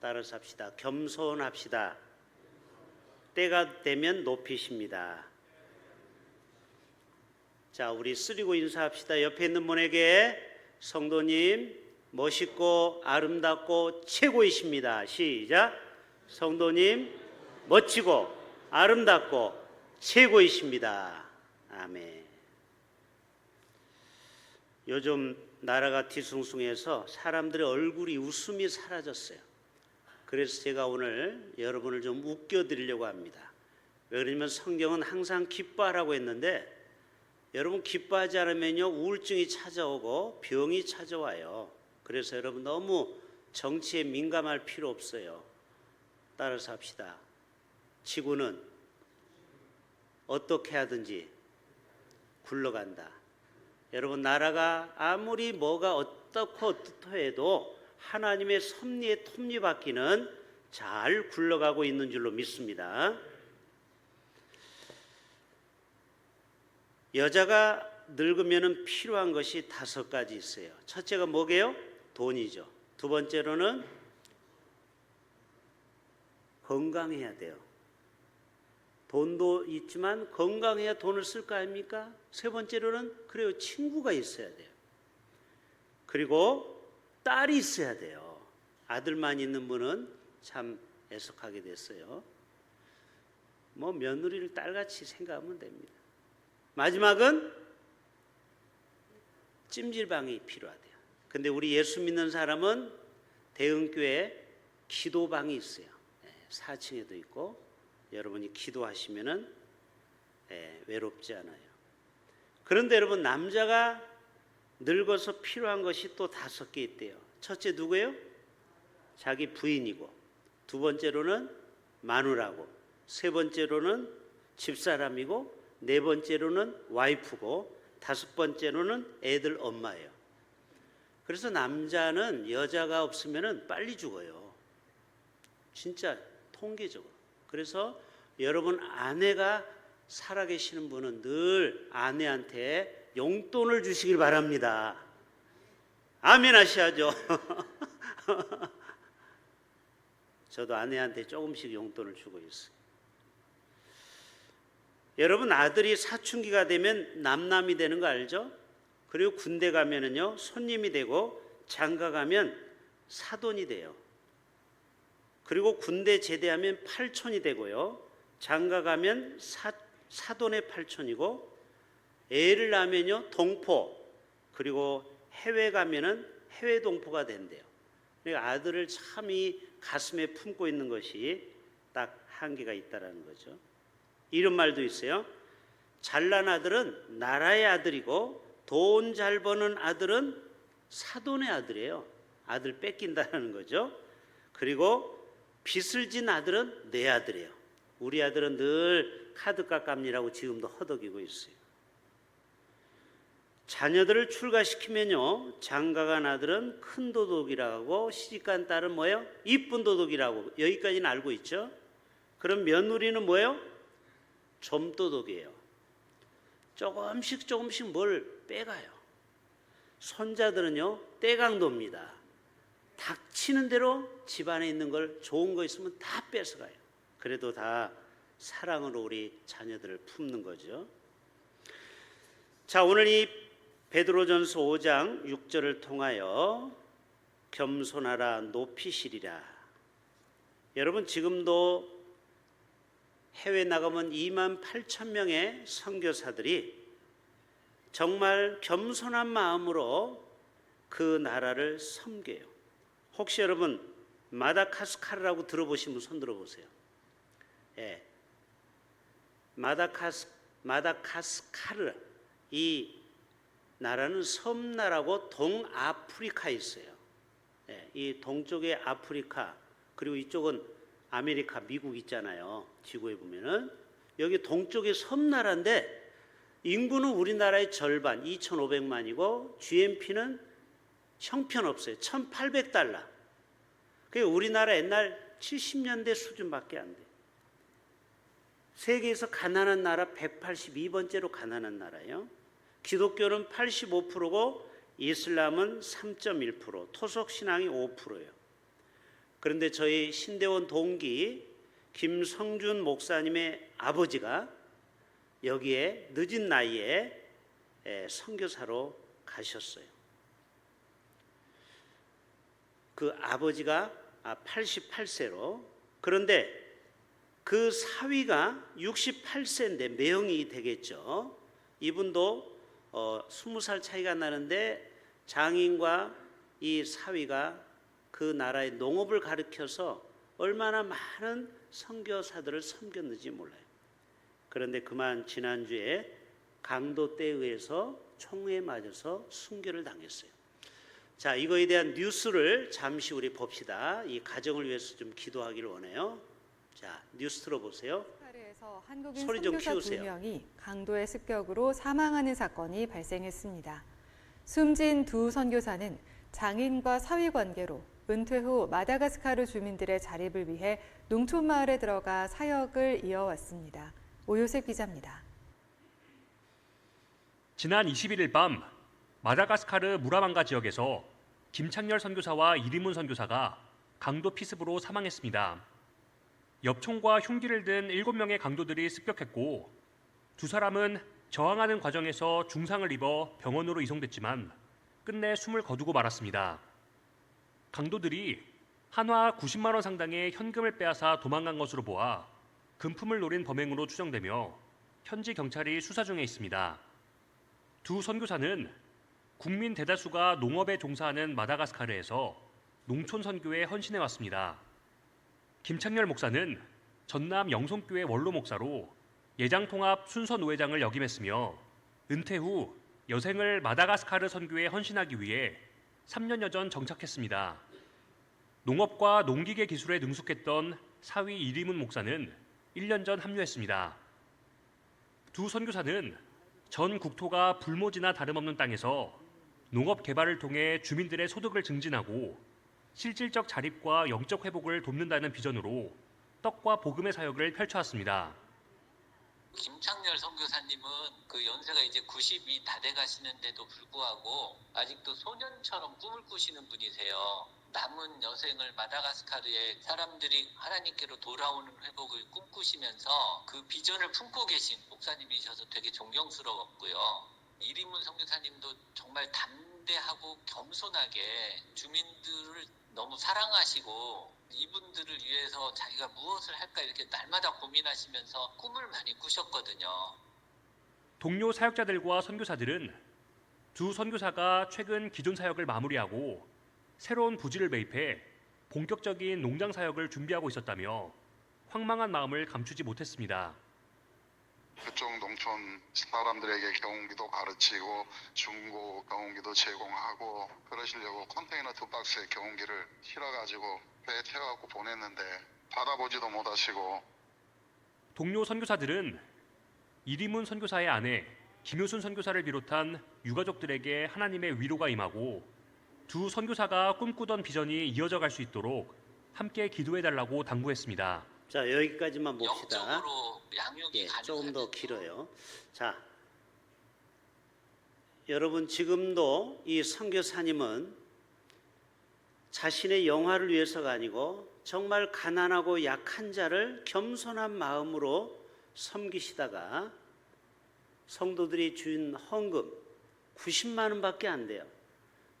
따라서 합시다. 겸손합시다. 때가 되면 높이십니다. 자, 우리 쓰리고 인사합시다. 옆에 있는 분에게 성도님 멋있고 아름답고 최고이십니다. 시작. 성도님 멋지고 아름답고 최고이십니다. 아멘. 요즘 나라가 뒤숭숭해서 사람들의 얼굴이 웃음이 사라졌어요. 그래서 제가 오늘 여러분을 좀 웃겨드리려고 합니다. 왜냐면 성경은 항상 기뻐하라고 했는데 여러분 기뻐하지 않으면요 우울증이 찾아오고 병이 찾아와요. 그래서 여러분 너무 정치에 민감할 필요 없어요. 따라서 합시다. 지구는 어떻게 하든지 굴러간다. 여러분 나라가 아무리 뭐가 어떻고 해도 하나님의 섭리에 톱니바퀴는 잘 굴러가고 있는 줄로 믿습니다. 여자가 늙으면 필요한 것이 5가지 있어요. 첫째가 뭐게요? 돈이죠. 두 번째로는 건강해야 돼요. 돈도 있지만 건강해야 돈을 쓸 거 아닙니까? 세 번째로는 그래요. 친구가 있어야 돼요. 그리고 딸이 있어야 돼요. 아들만 있는 분은 참 애석하게 됐어요. 뭐 며느리를 딸같이 생각하면 됩니다. 마지막은 찜질방이 필요하대요. 근데 우리 예수 믿는 사람은 대흥교회 기도방이 있어요. 4층에도 있고 여러분이 기도하시면은 외롭지 않아요. 그런데 여러분 남자가 늙어서 필요한 것이 또 5개 있대요. 첫째 누구예요? 자기 부인이고, 두 번째로는 마누라고, 세 번째로는 집사람이고, 네 번째로는 와이프고, 5번째로는 애들 엄마예요. 그래서 남자는 여자가 없으면 빨리 죽어요. 진짜 통계적으로. 그래서 여러분 아내가 살아계시는 분은 늘 아내한테 용돈을 주시길 바랍니다. 아멘 하셔야죠. 저도 아내한테 조금씩 용돈을 주고 있어요. 여러분 아들이 사춘기가 되면 남남이 되는 거 알죠? 그리고 군대 가면은요 손님이 되고 장가 가면 사돈이 돼요. 그리고 군대 제대하면 팔촌이 되고요. 장가 가면 사돈의 팔촌이고, 애를 낳으면요 동포, 그리고 해외 가면은 해외 동포가 된대요. 그러니까 아들을 참 이 가슴에 품고 있는 것이 딱 한계가 있다라는 거죠. 이런 말도 있어요. 잘난 아들은 나라의 아들이고 돈 잘 버는 아들은 사돈의 아들이에요. 아들 뺏긴다는 거죠. 그리고 빚을 진 아들은 내 아들이에요. 우리 아들은 늘 카드 깎합니라고 지금도 허덕이고 있어요. 자녀들을 출가시키면요 장가간 아들은 큰 도둑이라고, 시집간 딸은 뭐예요? 이쁜 도둑이라고. 여기까지는 알고 있죠. 그럼 며느리는 뭐예요? 좀도둑이에요. 조금씩 뭘 빼가요. 손자들은요 떼강도입니다. 닥치는 대로 집안에 있는 걸, 좋은 거 있으면 다 뺏어가요. 그래도 다 사랑으로 우리 자녀들을 품는 거죠. 자, 오늘 이 베드로전서 5장 6절을 통하여 겸손하라 높이시리라. 여러분 지금도 해외 나가면 28,000명의 선교사들이 정말 겸손한 마음으로 그 나라를 섬겨요. 혹시 여러분 마다가스카르라고 들어보신 분 손 들어보세요. 예, 마다가스카르 이 나라는 섬나라고 동아프리카에 있어요. 예, 이 동쪽의 아프리카, 그리고 이쪽은 아메리카, 미국 있잖아요. 지구에 보면은 여기 동쪽의 섬나라인데 인구는 우리나라의 절반 2,500만이고 GNP는 형편없어요. 1,800달러. 그게 우리나라 옛날 70년대 수준밖에 안 돼요. 세계에서 가난한 나라 182번째로 가난한 나라예요. 기독교는 85%고 이슬람은 3.1%, 토속 신앙이 5%예요. 그런데 저희 신대원 동기 김성준 목사님의 아버지가 여기에 늦은 나이에 선교사로 가셨어요. 그 아버지가 88세로, 그런데 그 사위가 68세인데 매형이 되겠죠. 이분도 20살 차이가 나는데 장인과 이 사위가 그 나라의 농업을 가르쳐서 얼마나 많은 선교사들을 섬겼는지 몰라요. 그런데 그만 지난주에 강도떼에 의해서 총에 맞아서 순교를 당했어요. 자, 이거에 대한 뉴스를 잠시 우리 봅시다. 이 가정을 위해서 좀 기도하기를 원해요. 자, 뉴스 들어보세요. 카타르에서 한국인 소리 좀 선교사 키우세요. 2명이 강도의 습격으로 사망하는 사건이 발생했습니다. 숨진 두 선교사는 장인과 사위 관계로 은퇴 후 마다가스카르 주민들의 자립을 위해 농촌 마을에 들어가 사역을 이어왔습니다. 오요셉 기자입니다. 지난 21일 밤 마다가스카르 무라망가 지역에서 김창렬 선교사와 이리문 선교사가 강도 피습으로 사망했습니다. 엽총과 흉기를 든 7명의 강도들이 습격했고 두 사람은 저항하는 과정에서 중상을 입어 병원으로 이송됐지만 끝내 숨을 거두고 말았습니다. 강도들이 한화 90만 원 상당의 현금을 빼앗아 도망간 것으로 보아 금품을 노린 범행으로 추정되며 현지 경찰이 수사 중에 있습니다. 두 선교사는 국민 대다수가 농업에 종사하는 마다가스카르에서 농촌 선교에 헌신해 왔습니다. 김창렬 목사는 전남 영송교회 원로 목사로 예장통합 순서노회장을 역임했으며 은퇴 후 여생을 마다가스카르 선교에 헌신하기 위해 3년여 전 정착했습니다. 농업과 농기계 기술에 능숙했던 사위 이리문 목사는 1년 전 합류했습니다. 두 선교사는 전 국토가 불모지나 다름없는 땅에서 농업 개발을 통해 주민들의 소득을 증진하고 실질적 자립과 영적 회복을 돕는다는 비전으로 떡과 복음의 사역을 펼쳐왔습니다. 김창렬 선교사님은 그 연세가 이제 90이 다 돼 가시는데도 불구하고 아직도 소년처럼 꿈을 꾸시는 분이세요. 남은 여생을 마다가스카르에 사람들이 하나님께로 돌아오는 회복을 꿈꾸시면서 그 비전을 품고 계신 목사님이셔서 되게 존경스러웠고요. 이리문 선교사님도 정말 담대하고 겸손하게 주민들을 너무 사랑하시고 이분들을 위해서 자기가 무엇을 할까 이렇게 날마다 고민하시면서 꿈을 많이 꾸셨거든요. 동료 사역자들과 선교사들은 두 선교사가 최근 기존 사역을 마무리하고 새로운 부지를 매입해 본격적인 농장 사역을 준비하고 있었다며 황망한 마음을 감추지 못했습니다. 그쪽 농촌 사람들에게 경운기도 가르치고 중고 경운기도 제공하고 그러시려고 컨테이너 2박스에 경운기를 실어가지고 배에 태워갖고 보냈는데 받아보지도 못하시고. 동료 선교사들은 이리문 선교사의 아내 김효순 선교사를 비롯한 유가족들에게 하나님의 위로가 임하고 두 선교사가 꿈꾸던 비전이 이어져 갈 수 있도록 함께 기도해달라고 당부했습니다. 자, 여기까지만 봅시다. 영적으로 양육이 조금 더 길어요. 자, 여러분 지금도 이 선교사님은 자신의 영화를 위해서가 아니고 정말 가난하고 약한 자를 겸손한 마음으로 섬기시다가 성도들이 준 헌금 90만 원밖에 안 돼요.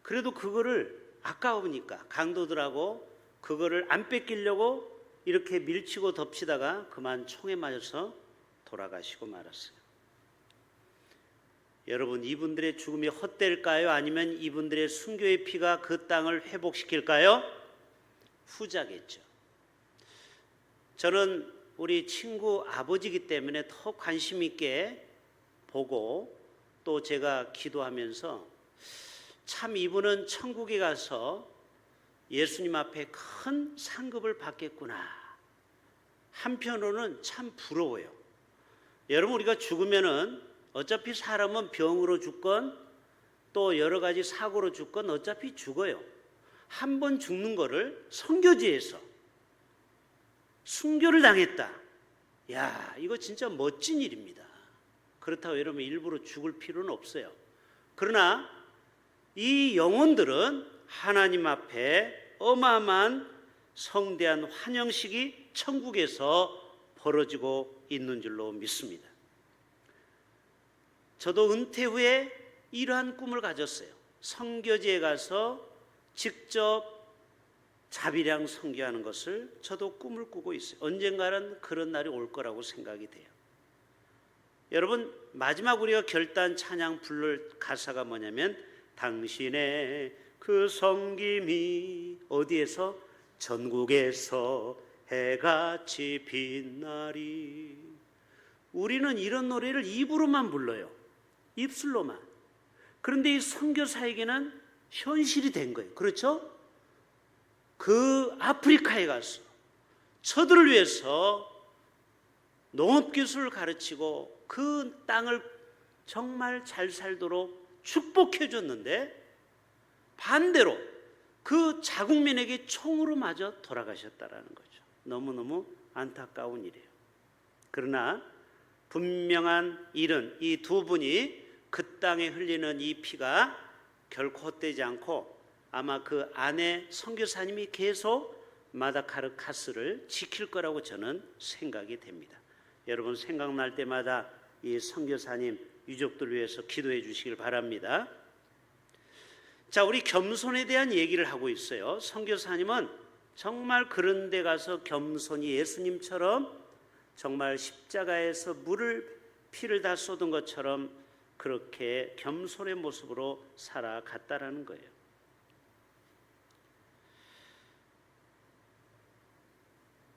그래도 그거를 아까우니까 강도들하고 그거를 안 뺏기려고 이렇게 밀치고 덮치다가 그만 총에 맞아서 돌아가시고 말았어요. 여러분, 이분들의 죽음이 헛될까요? 아니면 이분들의 순교의 피가 그 땅을 회복시킬까요? 후자겠죠. 저는 우리 친구 아버지이기 때문에 더 관심 있게 보고 또 제가 기도하면서 참 이분은 천국에 가서 예수님 앞에 큰 상급을 받겠구나. 한편으로는 참 부러워요. 여러분, 우리가 죽으면은 어차피 사람은 병으로 죽건 또 여러 가지 사고로 죽건 어차피 죽어요. 한 번 죽는 거를 선교지에서 순교를 당했다. 야, 이거 진짜 멋진 일입니다. 그렇다고 여러분 일부러 죽을 필요는 없어요. 그러나 이 영혼들은 하나님 앞에 어마어마한 성대한 환영식이 천국에서 벌어지고 있는 줄로 믿습니다. 저도 은퇴 후에 이러한 꿈을 가졌어요. 선교지에 가서 직접 자비량 선교하는 것을 저도 꿈을 꾸고 있어요. 언젠가는 그런 날이 올 거라고 생각이 돼요. 여러분, 마지막 우리가 결단 찬양 부를 가사가 뭐냐면 당신의 그 섬김이 어디에서? 전국에서 해같이 빛나리. 우리는 이런 노래를 입으로만 불러요. 입술로만. 그런데 이 선교사에게는 현실이 된 거예요. 그렇죠? 그 아프리카에 가서 저들을 위해서 농업기술을 가르치고 그 땅을 정말 잘 살도록 축복해 줬는데 반대로 그 자국민에게 총으로 맞아 돌아가셨다라는 거죠. 너무너무 안타까운 일이에요. 그러나 분명한 일은 이 두 분이 그 땅에 흘리는 이 피가 결코 헛되지 않고 아마 그 안에 선교사님이 계속 마다가스카르를 지킬 거라고 저는 생각이 됩니다. 여러분 생각날 때마다 이 선교사님 유족들 위해서 기도해 주시길 바랍니다. 자, 우리 겸손에 대한 얘기를 하고 있어요. 선교사님은 정말 그런 데 가서 겸손히 예수님처럼 정말 십자가에서 피를 다 쏟은 것처럼 그렇게 겸손의 모습으로 살아갔다라는 거예요.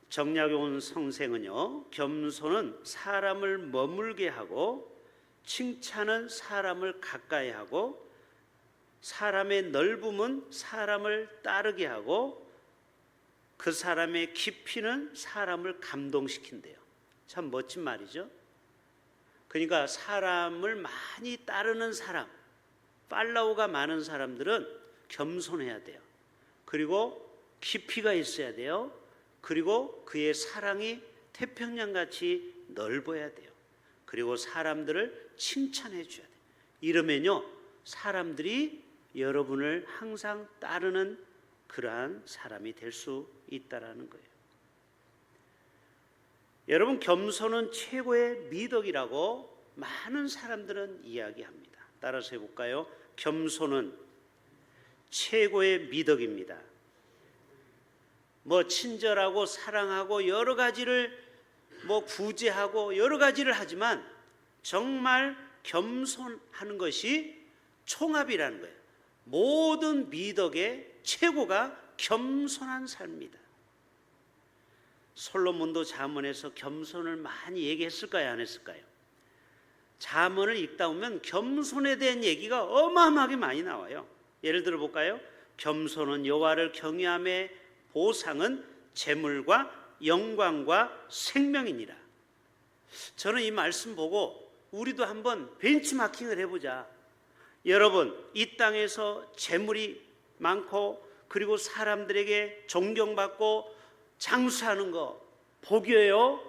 정약용 선생은요, 겸손은 사람을 머물게 하고 칭찬은 사람을 가까이 하고 사람의 넓음은 사람을 따르게 하고 그 사람의 깊이는 사람을 감동시킨대요. 참 멋진 말이죠. 그러니까 사람을 많이 따르는 사람, 팔로우가 많은 사람들은 겸손해야 돼요. 그리고 깊이가 있어야 돼요. 그리고 그의 사랑이 태평양같이 넓어야 돼요. 그리고 사람들을 칭찬해 줘야 돼요. 이러면요, 사람들이 여러분을 항상 따르는 그러한 사람이 될 수 있다라는 거예요. 여러분, 겸손은 최고의 미덕이라고 많은 사람들은 이야기합니다. 따라서 해볼까요? 겸손은 최고의 미덕입니다. 친절하고 사랑하고 여러 가지를 구제하고 여러 가지를 하지만 정말 겸손하는 것이 총합이라는 거예요. 모든 미덕의 최고가 겸손한 삶입니다. 솔로몬도 잠언에서 겸손을 많이 얘기했을까요? 안 했을까요? 잠언을 읽다 보면 겸손에 대한 얘기가 어마어마하게 많이 나와요. 예를 들어 볼까요? 겸손은 여호와를 경외함의 보상은 재물과 영광과 생명이니라. 저는 이 말씀 보고 우리도 한번 벤치마킹을 해보자. 여러분, 이 땅에서 재물이 많고 그리고 사람들에게 존경받고 장수하는 거 복이에요?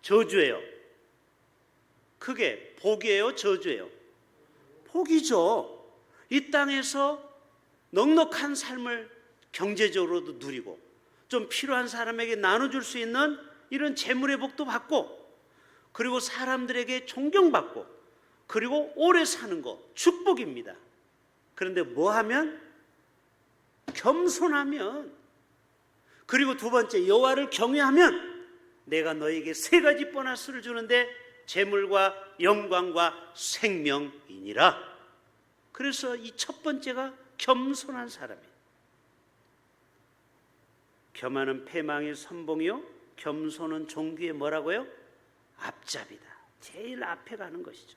저주예요? 그게 복이에요? 저주예요? 복이죠. 이 땅에서 넉넉한 삶을 경제적으로도 누리고 좀 필요한 사람에게 나눠줄 수 있는 이런 재물의 복도 받고 그리고 사람들에게 존경받고 그리고 오래 사는 거 축복입니다. 그런데 뭐 하면? 겸손하면, 그리고 두 번째 여호와를 경외하면 내가 너에게 세 가지 보너스를 주는데 재물과 영광과 생명이니라. 그래서 이 첫 번째가 겸손한 사람이에요. 겸하는 패망의 선봉이요 겸손은 종기의 뭐라고요? 앞잡이다. 제일 앞에 가는 것이죠.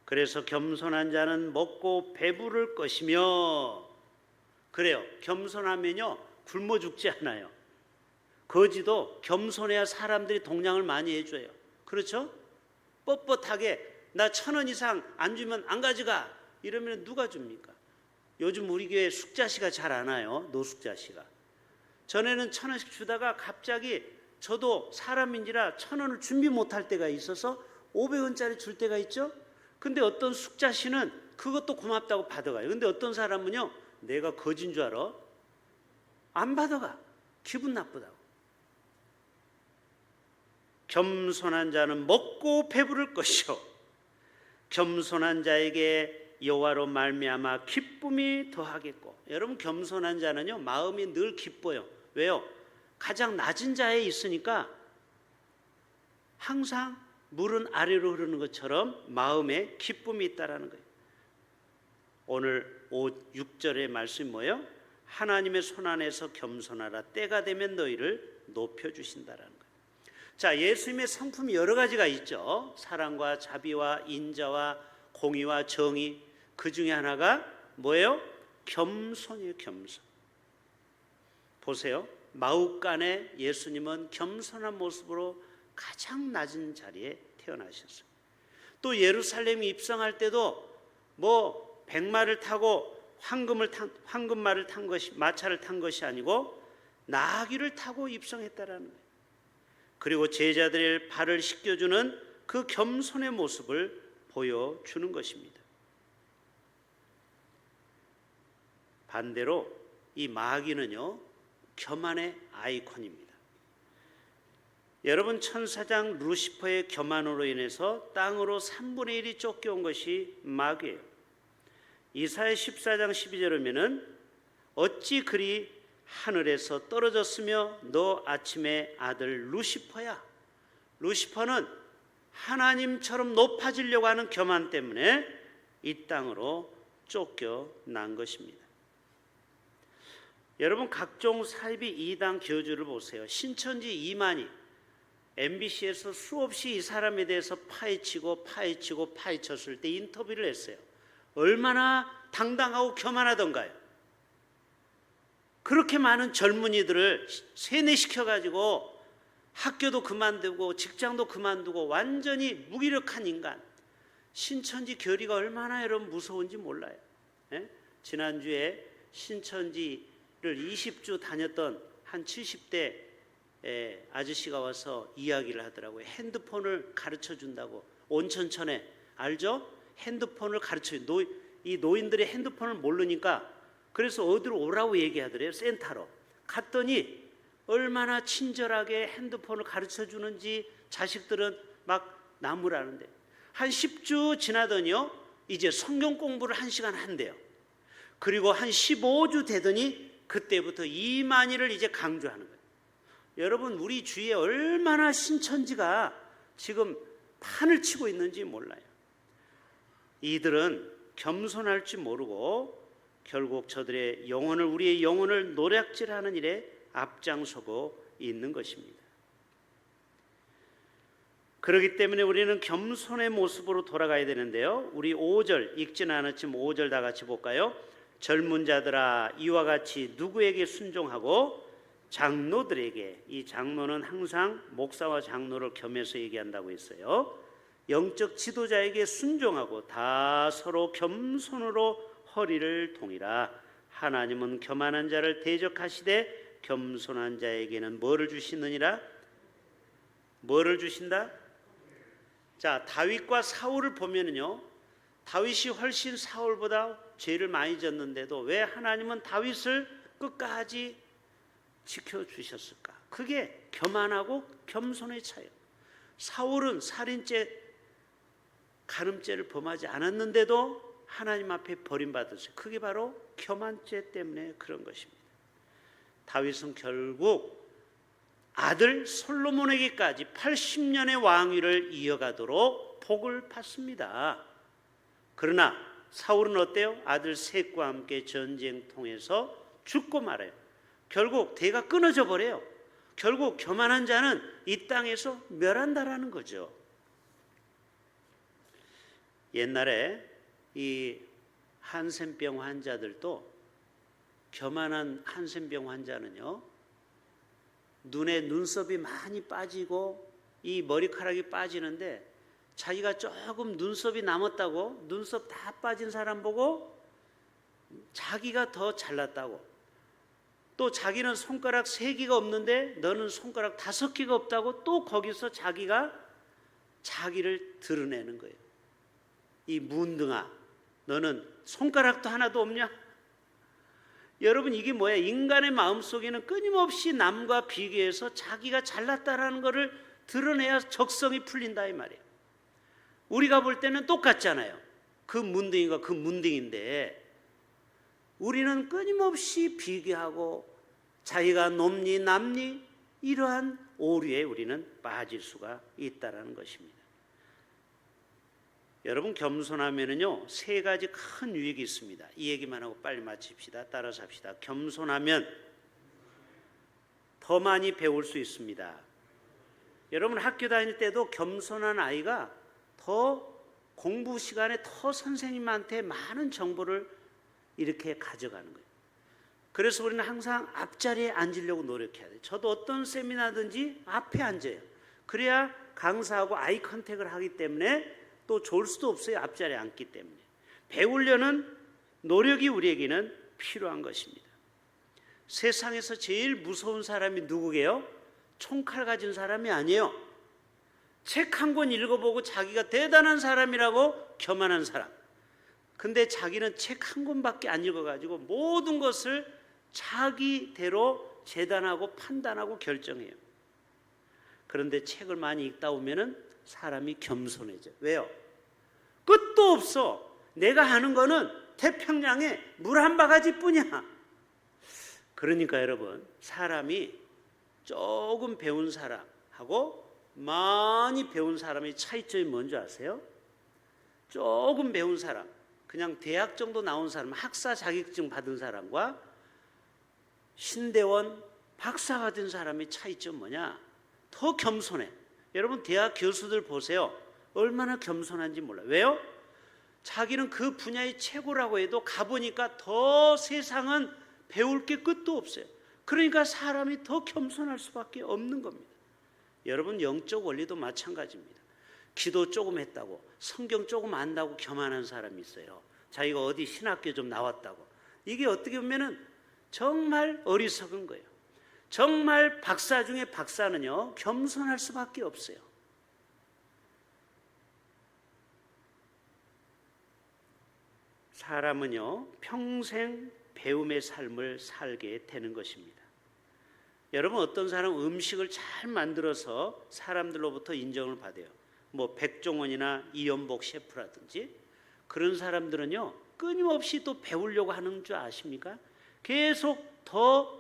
그래서 겸손한 자는 먹고 배부를 것이며, 그래요, 겸손하면요 굶어 죽지 않아요. 거지도 겸손해야 사람들이 동냥을 많이 해줘요. 그렇죠? 뻣뻣하게 나 1,000원 이상 안 주면 안 가져가 이러면 누가 줍니까? 요즘 우리 교회 숙자씨가 잘 안 와요. 노숙자씨가. 전에는 1,000원씩 주다가 갑자기 저도 사람인지라 1,000원을 준비 못할 때가 있어서 500원짜리 줄 때가 있죠. 근데 어떤 숙자씨는 그것도 고맙다고 받아가요. 근데 어떤 사람은요, 내가 거진 줄 알아? 안 받아가. 기분 나쁘다고. 겸손한 자는 먹고 배부를 것이요 겸손한 자에게 여호와로 말미암아 기쁨이 더하겠고. 여러분, 겸손한 자는요 마음이 늘 기뻐요. 왜요? 가장 낮은 자에 있으니까 항상 물은 아래로 흐르는 것처럼 마음에 기쁨이 있다라는 거예요. 오늘 6절의 말씀이 뭐예요? 하나님의 손안에서 겸손하라. 때가 되면 너희를 높여주신다라는 거예요. 자, 예수님의 성품이 여러 가지가 있죠. 사랑과 자비와 인자와 공의와 정의. 그 중에 하나가 뭐예요? 겸손이에요. 겸손. 보세요. 마룻간에 예수님은 겸손한 모습으로 가장 낮은 자리에 태어나셨어요. 또 예루살렘에 입성할 때도 뭐 백마를 타고 황금말을 탄 것이, 마차를 탄 것이 아니고 나귀를 타고 입성했다라는 거예요. 그리고 제자들의 발을 씻겨주는 그 겸손의 모습을 보여주는 것입니다. 반대로 이 마귀는요 교만의 아이콘입니다. 여러분, 천사장 루시퍼의 교만으로 인해서 땅으로 3분의 1이 쫓겨온 것이 마귀예요. 이사야 14장 12절에 보면은 어찌 그리 하늘에서 떨어졌으며 너 아침의 아들 루시퍼야. 루시퍼는 하나님처럼 높아지려고 하는 교만 때문에 이 땅으로 쫓겨난 것입니다. 여러분, 각종 사이비 이단 교주를 보세요. 신천지 이만희 MBC에서 수없이 이 사람에 대해서 파헤쳤을 때 인터뷰를 했어요. 얼마나 당당하고 교만하던가요. 그렇게 많은 젊은이들을 세뇌시켜가지고 학교도 그만두고 직장도 그만두고 완전히 무기력한 인간. 신천지 교리가 얼마나 여러분 무서운지 몰라요. 예? 지난주에 신천지를 20주 다녔던 한 70대 아저씨가 와서 이야기를 하더라고요. 핸드폰을 가르쳐준다고. 온천천에 알죠? 핸드폰을 가르쳐요. 이 노인들이 핸드폰을 모르니까 그래서 어디로 오라고 얘기하더래요. 센터로 갔더니 얼마나 친절하게 핸드폰을 가르쳐주는지 자식들은 막 나무라는데 한 10주 지나더니요 이제 성경 공부를 1시간 한대요. 그리고 한 15주 되더니 그때부터 이만희를 이제 강조하는 거예요. 여러분, 우리 주위에 얼마나 신천지가 지금 판을 치고 있는지 몰라요. 이들은 겸손할 줄 모르고 결국 저들의 영혼을, 우리의 영혼을 노략질하는 일에 앞장서고 있는 것입니다. 그렇기 때문에 우리는 겸손의 모습으로 돌아가야 되는데요. 우리 5절 읽지는 않았지만 5절 다 같이 볼까요? 젊은 자들아 이와 같이 누구에게 순종하고 장로들에게. 이 장로는 항상 목사와 장로를 겸해서 얘기한다고 했어요. 영적 지도자에게 순종하고 다 서로 겸손으로 허리를 동이라. 하나님은 교만한 자를 대적하시되 겸손한 자에게는 뭐를 주시느니라? 뭐를 주신다? 자, 다윗과 사울을 보면은요, 다윗이 훨씬 사울보다 죄를 많이 졌는데도 왜 하나님은 다윗을 끝까지 지켜주셨을까? 그게 교만하고 겸손의 차이예요. 사울은 살인죄, 간음죄를 범하지 않았는데도 하나님 앞에 버림받았어요. 그게 바로 교만죄 때문에 그런 것입니다. 다윗은 결국 아들 솔로몬에게까지 80년의 왕위를 이어가도록 복을 받습니다. 그러나 사울은 어때요? 아들 셋과 함께 전쟁통에서 죽고 말아요. 결국 대가 끊어져 버려요. 결국 교만한 자는 이 땅에서 멸한다라는 거죠. 옛날에 이 한센병 환자들도, 교만한 한센병 환자는요, 눈에 눈썹이 많이 빠지고 이 머리카락이 빠지는데 자기가 조금 눈썹이 남았다고 눈썹 다 빠진 사람 보고 자기가 더 잘났다고, 또 자기는 손가락 3개가 없는데 너는 손가락 5개가 없다고 또 거기서 자기가 자기를 드러내는 거예요. 이 문둥아, 너는 손가락도 하나도 없냐? 여러분 이게 뭐야? 인간의 마음속에는 끊임없이 남과 비교해서 자기가 잘났다라는 것을 드러내야 적성이 풀린다 이 말이에요. 우리가 볼 때는 똑같잖아요. 그 문둥이가 그 문둥인데 우리는 끊임없이 비교하고 자기가 높니 남니 이러한 오류에 우리는 빠질 수가 있다라는 것입니다. 여러분 겸손하면은요 세 가지 큰 유익이 있습니다. 이 얘기만 하고 빨리 마칩시다. 따라서 합시다. 겸손하면 더 많이 배울 수 있습니다. 여러분 학교 다닐 때도 겸손한 아이가 더 공부 시간에 더 선생님한테 많은 정보를 이렇게 가져가는 거예요. 그래서 우리는 항상 앞자리에 앉으려고 노력해야 돼요. 저도 어떤 세미나든지 앞에 앉아요. 그래야 강사하고 아이 컨택을 하기 때문에 또 졸 수도 없어요. 앞자리에 앉기 때문에. 배우려는 노력이 우리에게는 필요한 것입니다. 세상에서 제일 무서운 사람이 누구게요? 총칼 가진 사람이 아니에요. 책 한 권 읽어보고 자기가 대단한 사람이라고 교만한 사람. 근데 자기는 책 한 권밖에 안 읽어가지고 모든 것을 자기대로 재단하고 판단하고 결정해요. 그런데 책을 많이 읽다 보면은 사람이 겸손해져. 왜요? 끝도 없어. 내가 하는 거는 태평양에 물 한 바가지뿐이야. 그러니까 여러분 사람이 조금 배운 사람하고 많이 배운 사람의 차이점이 뭔지 아세요? 조금 배운 사람, 그냥 대학 정도 나온 사람, 학사 자격증 받은 사람과 신대원 박사가 된 사람의 차이점 뭐냐? 더 겸손해. 여러분 대학 교수들 보세요. 얼마나 겸손한지 몰라요. 왜요? 자기는 그 분야의 최고라고 해도 가보니까 더 세상은 배울 게 끝도 없어요. 그러니까 사람이 더 겸손할 수밖에 없는 겁니다. 여러분 영적 원리도 마찬가지입니다. 기도 조금 했다고 성경 조금 안다고 교만한 사람이 있어요. 자기가 어디 신학교 좀 나왔다고. 이게 어떻게 보면은 정말 어리석은 거예요. 정말 박사 중에 박사는요 겸손할 수밖에 없어요. 사람은요 평생 배움의 삶을 살게 되는 것입니다. 여러분 어떤 사람은 음식을 잘 만들어서 사람들로부터 인정을 받아요. 뭐 백종원이나 이연복 셰프라든지 그런 사람들은요 끊임없이 또 배우려고 하는 줄 아십니까? 계속 더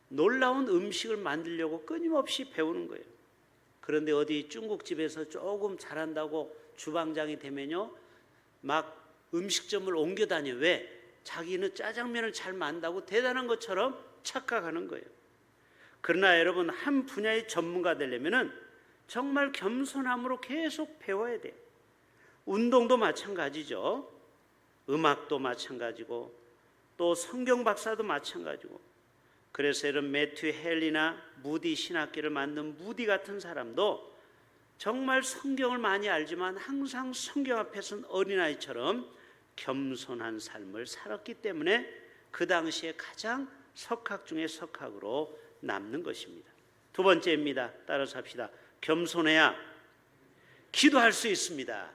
놀라운 음식을 만들려고 끊임없이 배우는 거예요. 그런데 어디 중국집에서 조금 잘한다고 주방장이 되면요 막 음식점을 옮겨 다녀. 왜? 자기는 짜장면을 잘 만든다고 대단한 것처럼 착각하는 거예요. 그러나 여러분 한 분야의 전문가 되려면은 정말 겸손함으로 계속 배워야 돼요. 운동도 마찬가지죠. 음악도 마찬가지고 또 성경 박사도 마찬가지고. 그래서 여러분 매튜 헨리나 무디 신학기를 만든 무디 같은 사람도 정말 성경을 많이 알지만 항상 성경 앞에서는 어린아이처럼 겸손한 삶을 살았기 때문에 그 당시에 가장 석학 중에 석학으로 남는 것입니다. 두 번째입니다. 따라서 합시다. 겸손해야 기도할 수 있습니다.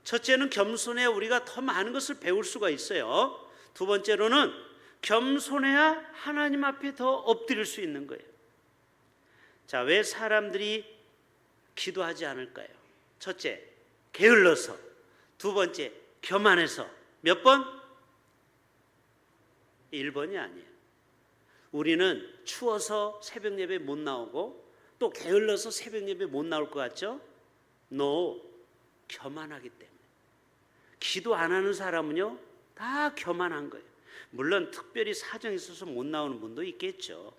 첫째는 겸손해야 우리가 더 많은 것을 배울 수가 있어요. 두 번째로는 겸손해야 하나님 앞에 더 엎드릴 수 있는 거예요. 자, 왜 사람들이 기도하지 않을까요? 첫째, 게을러서. 두 번째, 교만해서. 몇 번? 1번이 아니에요. 우리는 추워서 새벽 예배 못 나오고 또 게을러서 새벽 예배 못 나올 것 같죠? No, 교만하기 때문에. 기도 안 하는 사람은요 다 교만한 거예요. 물론 특별히 사정이 있어서 못 나오는 분도 있겠죠.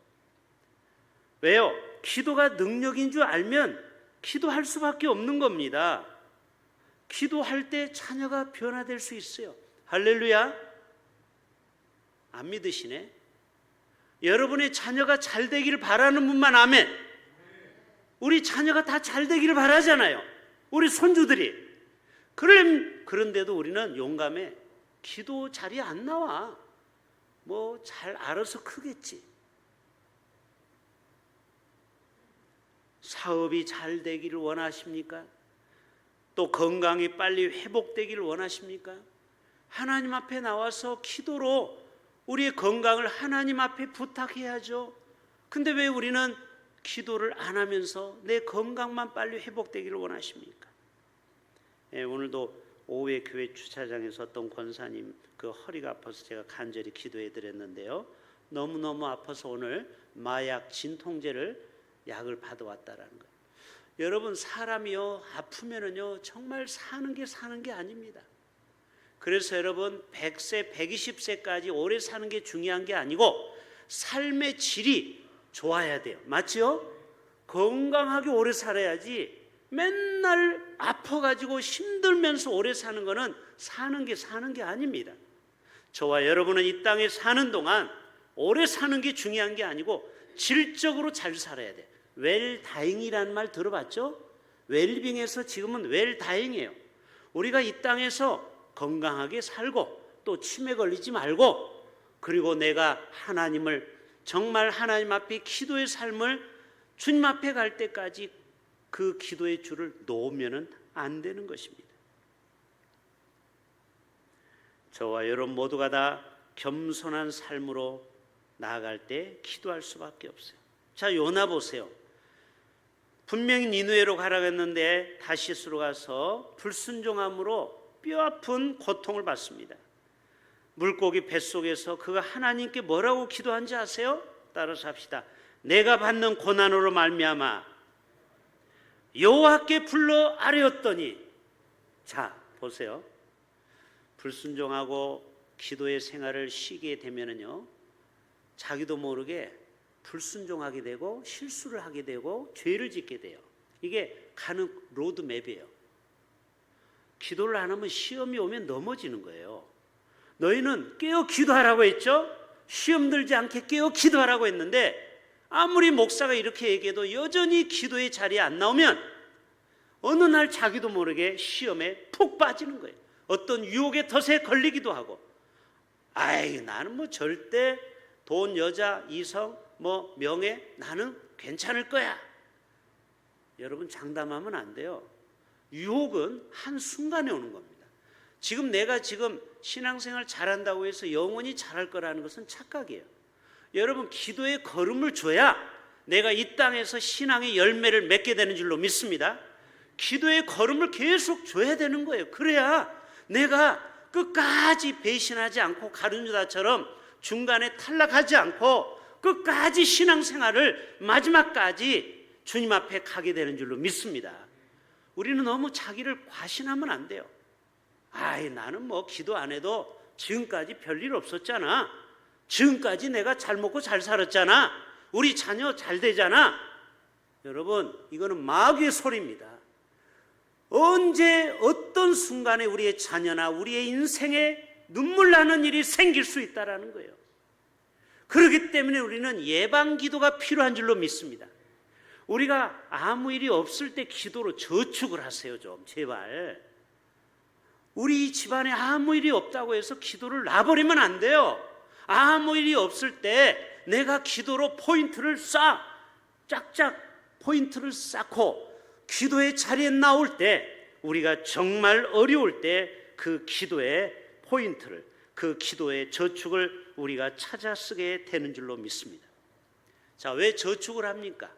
왜요? 기도가 능력인 줄 알면 기도할 수밖에 없는 겁니다. 기도할 때 자녀가 변화될 수 있어요. 할렐루야. 안 믿으시네. 여러분의 자녀가 잘 되기를 바라는 분만 아멘. 우리 자녀가 다 잘 되기를 바라잖아요. 우리 손주들이. 그런데도 우리는 용감해. 기도 자리에 안 나와. 뭐 잘 알아서 크겠지. 사업이 잘 되기를 원하십니까? 또 건강이 빨리 회복되기를 원하십니까? 하나님 앞에 나와서 기도로 우리의 건강을 하나님 앞에 부탁해야죠. 근데 왜 우리는 기도를 안 하면서 내 건강만 빨리 회복되기를 원하십니까? 오늘도 오후에 교회 주차장에서 어떤 권사님 그 허리가 아파서 제가 간절히 기도해 드렸는데요. 너무너무 아파서 오늘 마약 진통제를 약을 받아왔다라는 거예요. 여러분, 사람이요 아프면은요 정말 사는 게 아닙니다. 그래서 여러분 100세, 120세까지 오래 사는 게 중요한 게 아니고 삶의 질이 좋아야 돼요. 맞죠? 건강하게 오래 살아야지 맨날 아파가지고 힘들면서 오래 사는 거는 사는 게 아닙니다. 저와 여러분은 이 땅에 사는 동안 오래 사는 게 중요한 게 아니고 질적으로 잘 살아야 돼. 웰다잉이라는 말 들어봤죠? 웰빙에서 지금은 웰다잉이에요. 우리가 이 땅에서 건강하게 살고 또 치매 걸리지 말고 그리고 내가 하나님을 정말 하나님 앞에 기도의 삶을 주님 앞에 갈 때까지 그 기도의 줄을 놓으면 안 되는 것입니다. 저와 여러분 모두가 다 겸손한 삶으로 나아갈 때 기도할 수밖에 없어요. 자, 요나 보세요. 분명히 니느웨로 가라고 했는데 다시스로 가서 불순종함으로 뼈아픈 고통을 받습니다. 물고기 뱃속에서 그가 하나님께 뭐라고 기도한지 아세요? 따라서 합시다. 내가 받는 고난으로 말미암아 여호와께 불러 아뢰었더니. 자, 보세요. 불순종하고 기도의 생활을 쉬게 되면은요 자기도 모르게 불순종하게 되고 실수를 하게 되고 죄를 짓게 돼요. 이게 가는 로드맵이에요. 기도를 안 하면 시험이 오면 넘어지는 거예요. 너희는 깨어 기도하라고 했죠? 시험 들지 않게 깨어 기도하라고 했는데 아무리 목사가 이렇게 얘기해도 여전히 기도의 자리에 안 나오면 어느 날 자기도 모르게 시험에 푹 빠지는 거예요. 어떤 유혹의 덫에 걸리기도 하고, 아이 나는 뭐 절대 돈, 여자, 이성, 뭐 명예 나는 괜찮을 거야. 여러분 장담하면 안 돼요. 유혹은 한순간에 오는 겁니다. 지금 내가 신앙생활 잘한다고 해서 영원히 잘할 거라는 것은 착각이에요. 여러분 기도의 걸음을 줘야 내가 이 땅에서 신앙의 열매를 맺게 되는 줄로 믿습니다. 기도의 걸음을 계속 줘야 되는 거예요. 그래야 내가 끝까지 배신하지 않고 가룟유다처럼 중간에 탈락하지 않고 끝까지 신앙생활을 마지막까지 주님 앞에 가게 되는 줄로 믿습니다. 우리는 너무 자기를 과신하면 안 돼요. 아이 나는 뭐 기도 안 해도 지금까지 별일 없었잖아. 지금까지 내가 잘 먹고 잘 살았잖아. 우리 자녀 잘 되잖아. 여러분 이거는 마귀의 소리입니다. 언제 어떤 순간에 우리의 자녀나 우리의 인생에 눈물 나는 일이 생길 수 있다는 거예요. 그렇기 때문에 우리는 예방기도가 필요한 줄로 믿습니다. 우리가 아무 일이 없을 때 기도로 저축을 하세요. 좀 제발. 우리 집안에 아무 일이 없다고 해서 기도를 놔버리면 안 돼요. 아무 일이 없을 때 내가 기도로 포인트를 짝짝 포인트를 쌓고 기도의 자리에 나올 때 우리가 정말 어려울 때 그 기도의 포인트를, 그 기도의 저축을 우리가 찾아 쓰게 되는 줄로 믿습니다. 자, 왜 저축을 합니까?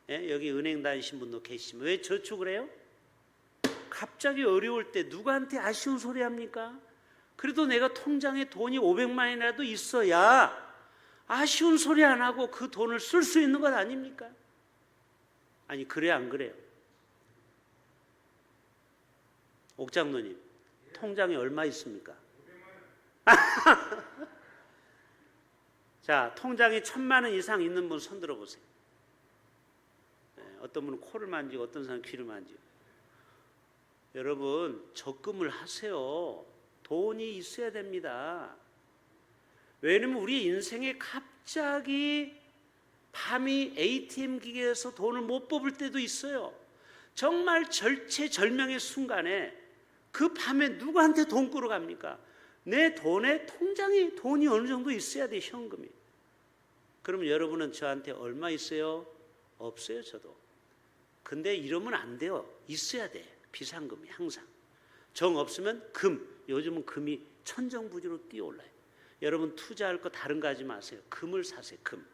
여기 은행 다니신 분도 계시지만 왜 저축을 해요? 갑자기 어려울 때 누구한테 아쉬운 소리 합니까? 그래도 내가 통장에 돈이 500만 원이라도 있어야 아쉬운 소리 안 하고 그 돈을 쓸 수 있는 것 아닙니까? 아니 그래 안 그래요? 옥장로님 통장에 얼마 있습니까? 자, 통장에 1,000만 원 이상 있는 분 손 들어보세요. 어떤 분은 코를 만지고 어떤 사람은 귀를 만지고. 여러분 적금을 하세요. 돈이 있어야 됩니다. 왜냐면 우리 인생에 갑자기 밤이 ATM 기계에서 돈을 못 뽑을 때도 있어요. 정말 절체절명의 순간에 그 밤에 누구한테 돈 끌어갑니까? 내 돈에 통장에 돈이 어느 정도 있어야 돼, 현금이. 그러면 여러분은 저한테 얼마 있어요? 없어요, 저도. 근데 이러면 안 돼요. 있어야 돼, 비상금이 항상. 정 없으면 금, 요즘은 금이 천정부지로 뛰어올라요. 여러분 투자할 거 다른 거 하지 마세요. 금을 사세요. 금.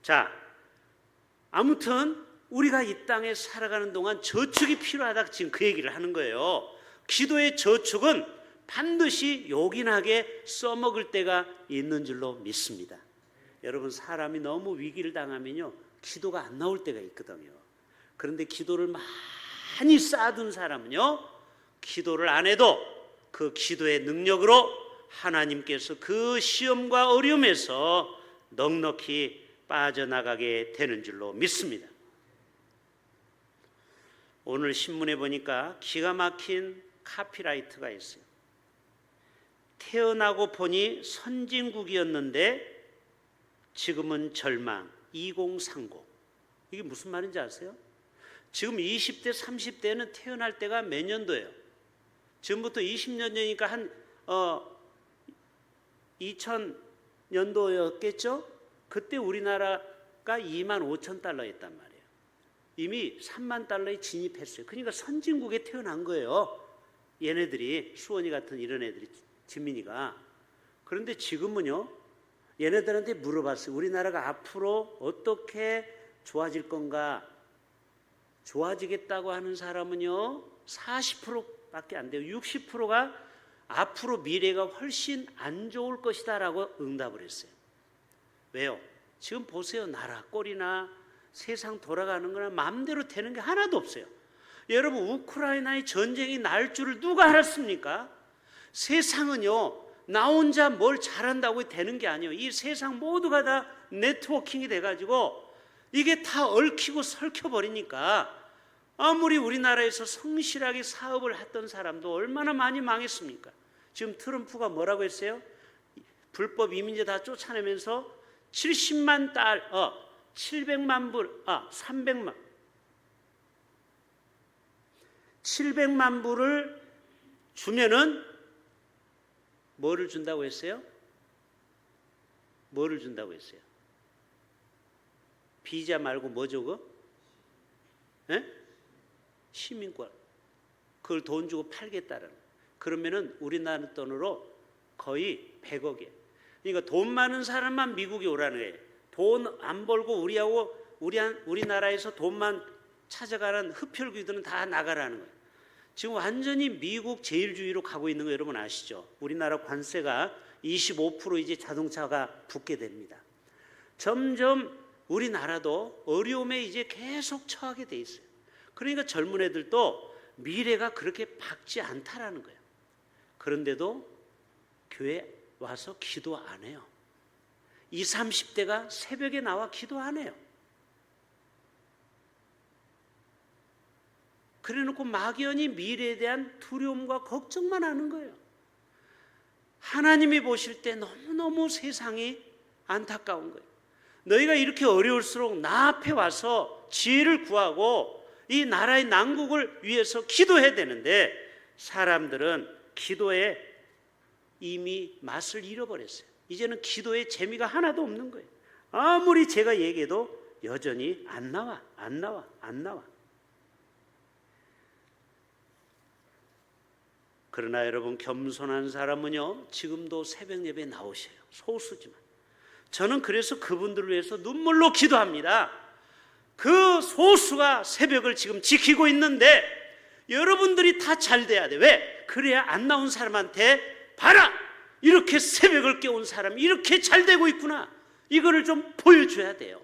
자, 아무튼 우리가 이 땅에 살아가는 동안 저축이 필요하다, 지금 그 얘기를 하는 거예요. 기도의 저축은 반드시 요긴하게 써먹을 때가 있는 줄로 믿습니다. 여러분, 사람이 너무 위기를 당하면요, 기도가 안 나올 때가 있거든요. 그런데 기도를 많이 쌓아둔 사람은요, 기도를 안 해도 그 기도의 능력으로 하나님께서 그 시험과 어려움에서 넉넉히 빠져나가게 되는 줄로 믿습니다. 오늘 신문에 보니까 기가 막힌 카피라이트가 있어요. 태어나고 보니 선진국이었는데 지금은 절망, 2030. 이게 무슨 말인지 아세요? 지금 20대, 30대는 태어날 때가 몇 년도예요? 지금부터 20년 전이니까 한 2000년도였겠죠? 그때 우리나라가 25,000달러였단 말이에요. 이미 3만 달러에 진입했어요. 그러니까 선진국에 태어난 거예요. 얘네들이, 수원이 같은 이런 애들이, 진민이가. 그런데 지금은요, 얘네들한테 물어봤어요. 우리나라가 앞으로 어떻게 좋아질 건가? 좋아지겠다고 하는 사람은요, 40%밖에 안 돼요. 60%가 앞으로 미래가 훨씬 안 좋을 것이다 라고 응답을 했어요. 왜요? 지금 보세요. 나라 꼴이나 세상 돌아가는 거나 마음대로 되는 게 하나도 없어요. 여러분, 우크라이나의 전쟁이 날 줄을 누가 알았습니까? 세상은요, 나 혼자 뭘 잘한다고 되는 게 아니에요. 이 세상 모두가 다 네트워킹이 돼가지고 이게 다 얽히고 설켜버리니까 아무리 우리나라에서 성실하게 사업을 했던 사람도 얼마나 많이 망했습니까? 지금 트럼프가 뭐라고 했어요? 불법 이민자 다 쫓아내면서 70만 달, 700만 불, 700만 불을 주면은 뭐를 준다고 했어요? 뭐를 준다고 했어요? 비자 말고 뭐죠, 그거? 예? 시민권. 그걸 돈 주고 팔겠다는. 그러면은 우리나라 돈으로 거의 100억이에요. 그러니까 돈 많은 사람만 미국에 오라는 거예요. 돈 안 벌고 우리나라에서 돈만 찾아가는 흡혈귀들은 다 나가라는 거예요. 지금 완전히 미국 제일주의로 가고 있는 거 여러분 아시죠? 우리나라 관세가 25% 이제 자동차가 붙게 됩니다. 점점 우리나라도 어려움에 이제 계속 처하게 돼 있어요. 그러니까 젊은 애들도 미래가 그렇게 밝지 않다라는 거예요. 그런데도 교회 와서 기도 안 해요. 20, 30대가 새벽에 나와 기도 안 해요. 그래놓고 막연히 미래에 대한 두려움과 걱정만 하는 거예요. 하나님이 보실 때 너무너무 세상이 안타까운 거예요. 너희가 이렇게 어려울수록 나 앞에 와서 지혜를 구하고 이 나라의 난국을 위해서 기도해야 되는데 사람들은 기도에 이미 맛을 잃어버렸어요. 이제는 기도의 재미가 하나도 없는 거예요. 아무리 제가 얘기해도 여전히 안 나와. 그러나 여러분, 겸손한 사람은요, 지금도 새벽 예배에 나오셔요. 소수지만. 저는 그래서 그분들을 위해서 눈물로 기도합니다. 그 소수가 새벽을 지금 지키고 있는데 여러분들이 다 잘 돼야 돼. 왜? 그래야 안 나온 사람한테 봐라! 이렇게 새벽을 깨운 사람이 이렇게 잘 되고 있구나. 이거를 좀 보여줘야 돼요.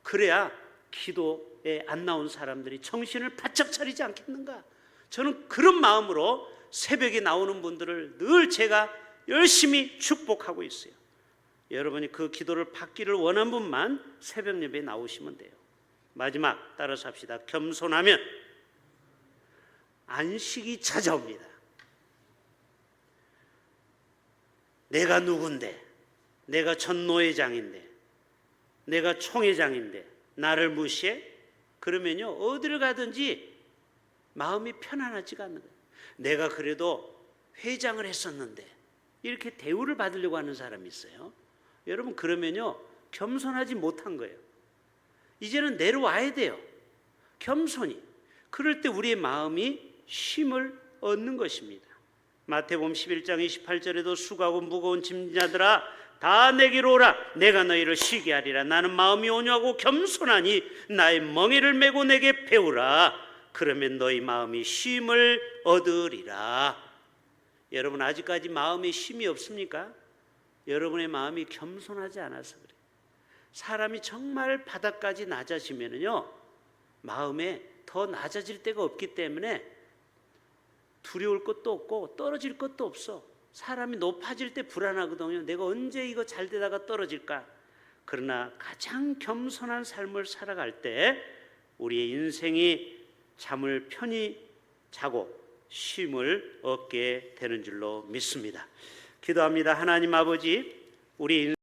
그래야 기도에 안 나온 사람들이 정신을 바짝 차리지 않겠는가. 저는 그런 마음으로 새벽에 나오는 분들을 늘 제가 열심히 축복하고 있어요. 여러분이 그 기도를 받기를 원하는 분만 새벽 예배에 나오시면 돼요. 마지막 따라서 합시다. 겸손하면 안식이 찾아옵니다. 내가 누군데, 내가 전노회장인데, 내가 총회장인데 나를 무시해? 그러면요, 어디를 가든지 마음이 편안하지가 않는 거예요. 내가 그래도 회장을 했었는데 이렇게 대우를 받으려고 하는 사람이 있어요. 여러분, 그러면요, 겸손하지 못한 거예요. 이제는 내려와야 돼요. 겸손히. 그럴 때 우리의 마음이 쉼을 얻는 것입니다. 마태복음 11장 28절에도 수고하고 무거운 짐자들아 다 내게로 오라 내가 너희를 쉬게 하리라. 나는 마음이 온유하고 겸손하니 나의 멍에를 메고 내게 배우라. 그러면 너희 마음이 쉼을 얻으리라. 여러분 아직까지 마음에 쉼이 없습니까? 여러분의 마음이 겸손하지 않아서 그래요. 사람이 정말 바닥까지 낮아지면요 마음에 더 낮아질 데가 없기 때문에 두려울 것도 없고 떨어질 것도 없어. 사람이 높아질 때 불안하거든요. 내가 언제 이거 잘 되다가 떨어질까? 그러나 가장 겸손한 삶을 살아갈 때 우리의 인생이 잠을 편히 자고 쉼을 얻게 되는 줄로 믿습니다. 기도합니다. 하나님 아버지, 우리